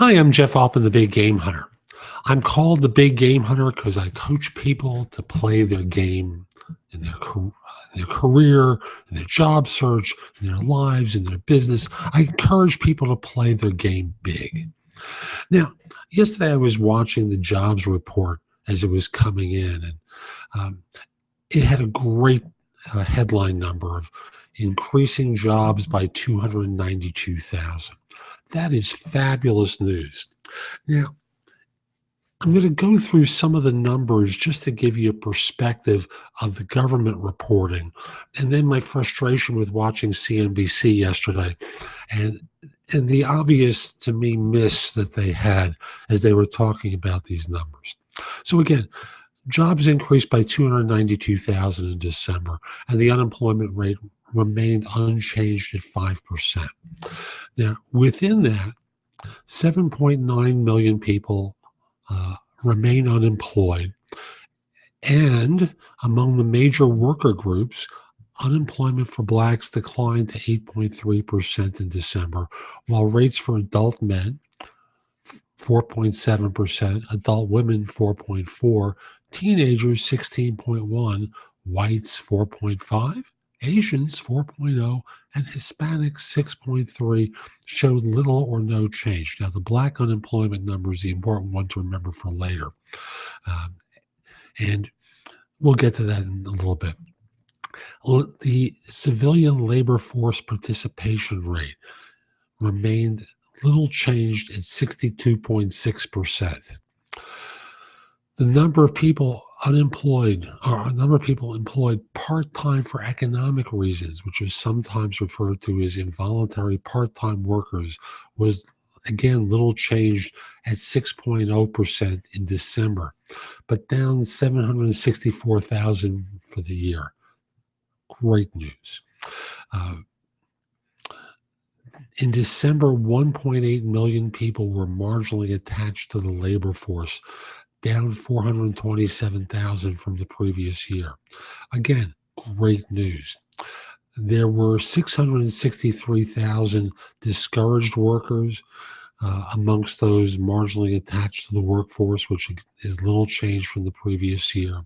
Hi, I'm Jeff Altman, the Big Game Hunter. I'm called the Big Game Hunter because I coach people to play their game in their career, in their job search, in their lives, in their business. I encourage people to play their game big. Now, yesterday I was watching the jobs report as it was coming in, and um, it had a great headline number of increasing jobs by 292,000. That is fabulous news. Now, I'm going to go through some of the numbers just to give you a perspective of the government reporting, and then my frustration with watching CNBC yesterday, and and the obvious to me miss that they had as they were talking about these numbers. So again, jobs increased by 292,000 in December, and the unemployment rate remained unchanged at 5%. Now, within that, 7.9 million people remain unemployed. And among the major worker groups, unemployment for blacks declined to 8.3% in December, while rates for adult men, 4.7%, adult women, 4.4%, teenagers, 16.1%, whites, 4.5%, Asians, 4.0%, and Hispanics, 6.3%, showed little or no change. Now, the black unemployment number is the important one to remember for later. And we'll get to that in a little bit. The civilian labor force participation rate remained little changed at 62.6%. The number of people unemployed, or a number of people employed part-time for economic reasons, which is sometimes referred to as involuntary part-time workers, was again little changed at 6.0% in December, but down 764,000 for the year. Great news. In December, 1.8 million people were marginally attached to the labor force, down 427,000 from the previous year. Again, great news. There were 663,000 discouraged workers amongst those marginally attached to the workforce, which is little change from the previous year.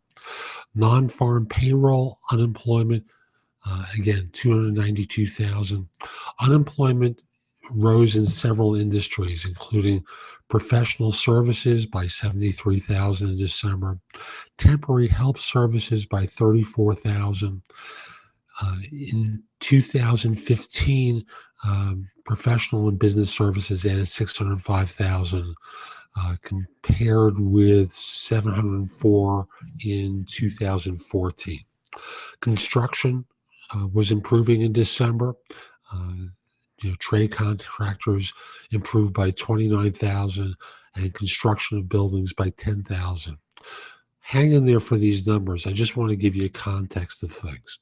Non-farm payroll unemployment, again, 292,000. Unemployment rose in several industries, including professional services by 73,000 in December, temporary help services by 34,000. In 2015, professional and business services added 605,000, compared with 704 in 2014. Construction was improving in December. Trade contractors improved by 29,000 and construction of buildings by 10,000. Hang in there for these numbers. I just want to give you a context of things.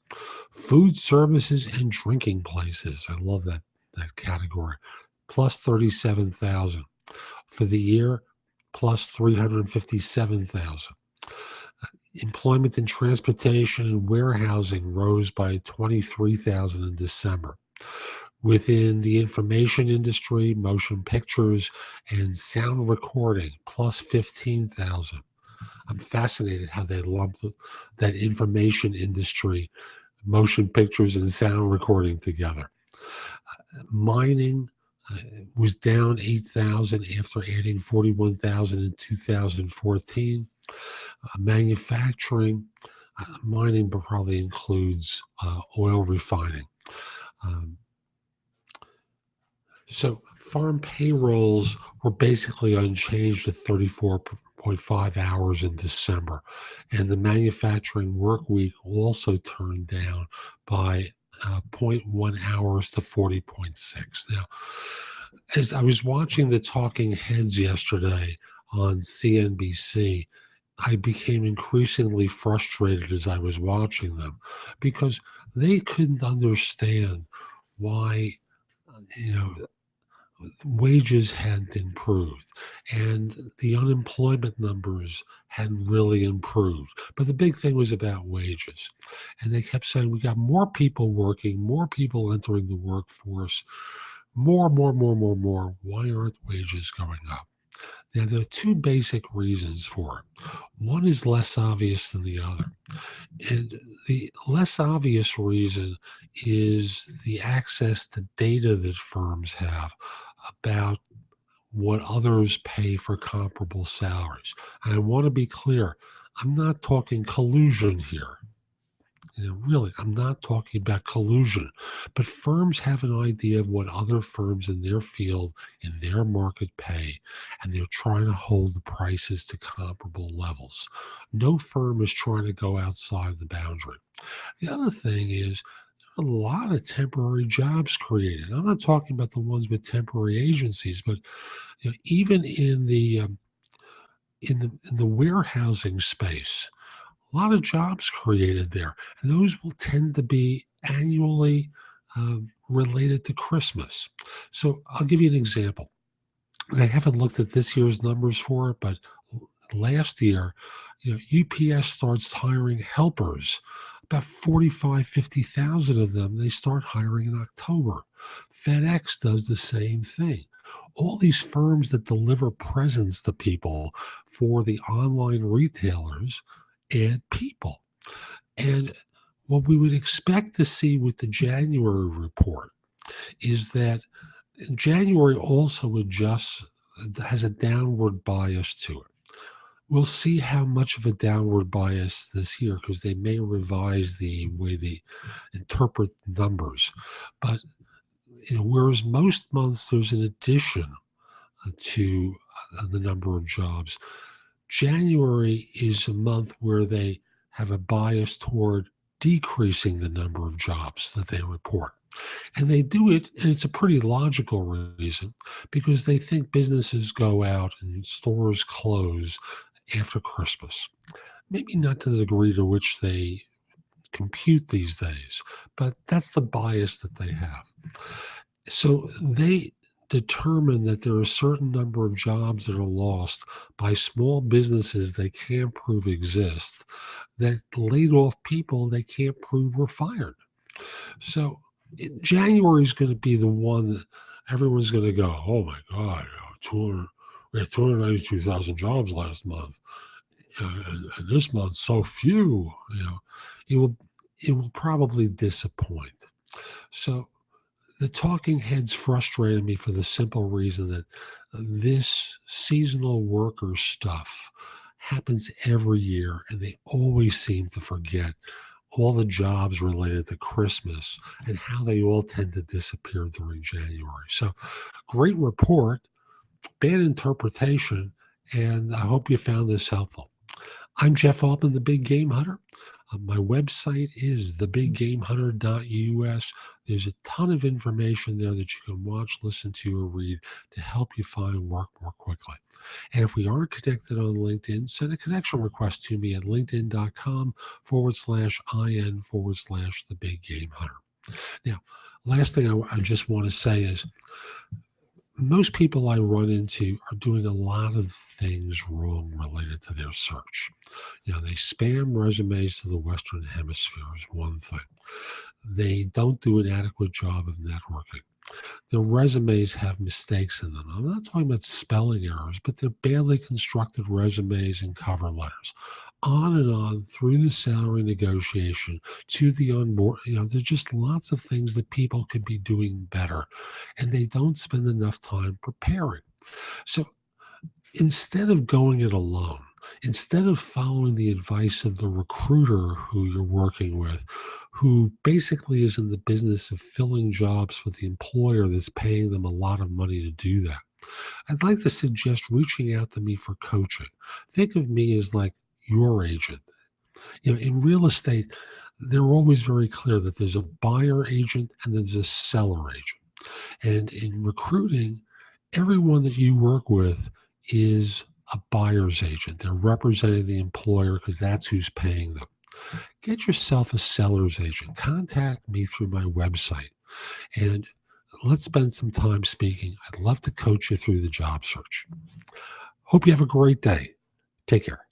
Food services and drinking places. I love that category. Plus 37,000. For the year, plus 357,000. Employment in transportation and warehousing rose by 23,000 in December. Within the information industry, motion pictures, and sound recording, plus 15,000. I'm fascinated how they lumped that information industry, motion pictures, and sound recording together. Mining was down 8,000 after adding 41,000 in 2014. Manufacturing, mining probably includes oil refining. So farm payrolls were basically unchanged at 34.5 hours in December. And the manufacturing work week also turned down by 0.1 hours to 40.6. Now, as I was watching the talking heads yesterday on CNBC, I became increasingly frustrated as I was watching them because they couldn't understand why, wages hadn't improved and the unemployment numbers hadn't really improved. But the big thing was about wages. And they kept saying, we got more people working, more people entering the workforce. More. Why aren't wages going up? Now, there are two basic reasons for it. One is less obvious than the other. And the less obvious reason is the access to data that firms have about what others pay for comparable salaries. And I want to be clear, I'm not talking collusion here. Really, I'm not talking about collusion, but firms have an idea of what other firms in their field, in their market pay, and they're trying to hold the prices to comparable levels. No firm is trying to go outside the boundary. The other thing is a lot of temporary jobs created. I'm not talking about the ones with temporary agencies, but even in the warehousing space, a lot of jobs created there, and those will tend to be annually related to Christmas. So I'll give you an example. I haven't looked at this year's numbers for it, but last year, UPS starts hiring helpers. About 45, 50,000 of them, they start hiring in October. FedEx does the same thing. All these firms that deliver presents to people for the online retailers add people. And what we would expect to see with the January report is that January also has a downward bias to it. We'll see how much of a downward bias this year because they may revise the way they interpret numbers. But whereas most months there's an addition to the number of jobs, January is a month where they have a bias toward decreasing the number of jobs that they report. And they do it, and it's a pretty logical reason, because they think businesses go out and stores close after Christmas. Maybe not to the degree to which they compute these days, but that's the bias that they have. So they determine that there are a certain number of jobs that are lost by small businesses they can't prove exist, that laid off people they can't prove were fired. So January is going to be the one that everyone's going to go, oh my God, 200, we had 292,000 jobs last month. And this month, so few. It will it will probably disappoint. So the talking heads frustrated me for the simple reason that this seasonal worker stuff happens every year, and they always seem to forget all the jobs related to Christmas and how they all tend to disappear during January. So, great report, bad interpretation, and I hope you found this helpful. I'm Jeff Altman, the Big Game Hunter. My website is thebiggamehunter.us. There's a ton of information there that you can watch, listen to, or read to help you find work more quickly. And if we aren't connected on LinkedIn, send a connection request to me at linkedin.com/IN/the Big Game Hunter. Now, last thing I just want to say is most people I run into are doing a lot of things wrong related to their search. They spam resumes to the Western Hemisphere is one thing. They don't do an adequate job of networking. Their resumes have mistakes in them. I'm not talking about spelling errors, but they're badly constructed resumes and cover letters. On and on through the salary negotiation to the onboard. There's just lots of things that people could be doing better, and they don't spend enough time preparing. So instead of going it alone, instead of following the advice of the recruiter who you're working with, who basically is in the business of filling jobs for the employer that's paying them a lot of money to do that, I'd like to suggest reaching out to me for coaching. Think of me as like your agent. In real estate, they're always very clear that there's a buyer agent and there's a seller agent. And in recruiting, everyone that you work with is a buyer's agent. They're representing the employer because that's who's paying them. Get yourself a seller's agent. Contact me through my website and let's spend some time speaking. I'd love to coach you through the job search. Hope you have a great day. Take care.